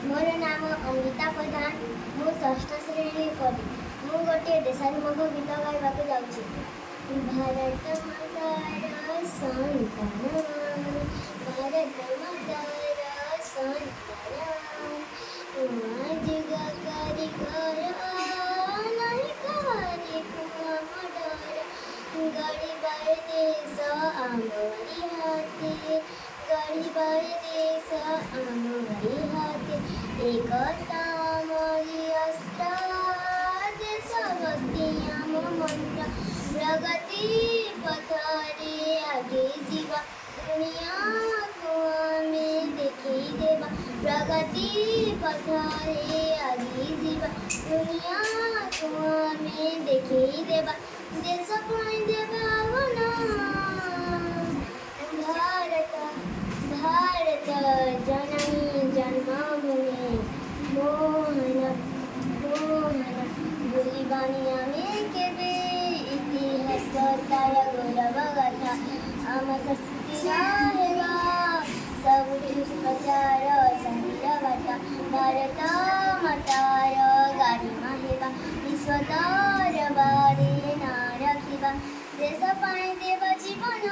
मोर नाम अंगिता प्रधान। मु षष्ठ श्रेणी पढ़ी। मु गोटे देशाभिमुख गीत गाइबाक जाऊँगी। भारत मातार संतान, भारत मातार संतान, आज कारिगर नहीं कारी कुआम डर, गरीबार देश आमरी हाथे, गरीबार देश आमरी हाथे, एकता मोरी अस्त्र, देशभक्ति आम मंत्र, प्रगति पथरे आगे जीवा, दुनिया को आमे देखी देवा, प्रगति पथरे आगे जीवा, दुनिया को आमे देखी देवा, देश पाई देवा बना। भारत भारत जननी जन्मभूमि, मोहन मोहन भूलिबानी आमे केबे, इतिहास तार गौरव गाथा, आम संस्कृति हेबा सबुठु प्रचार शांतिर बाटा, भारत मातार गारिमा हेबा, विश्व दरबारे ना रखिबा, देश पाई देवा जीवन।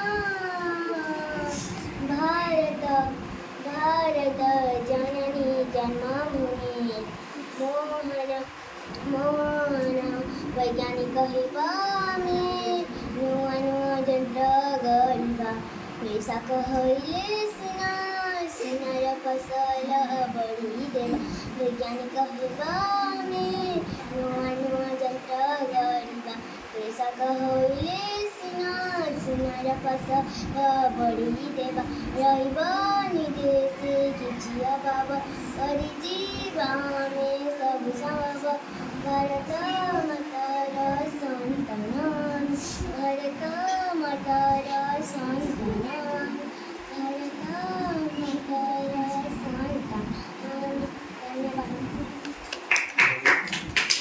भारत भारत जननी जन्मभूमि, मोहन मोहन वैज्ञानिक हेबा आमे, नुआ नुआ यंत्र गढ़िबा, कृषक हइले सेनार फसल बढ़ी देवा, वैज्ञानिक हेबा आमे, नुआ नुआ यंत्र गढ़िबा, कृषक हइले सेनार फसल बढ़ी देवा, रहिबानी देशे किछि अभाव, करि जीवा आमे सबु संभव, भारत मातार संतान, भारत मातार संतान, भारत मातार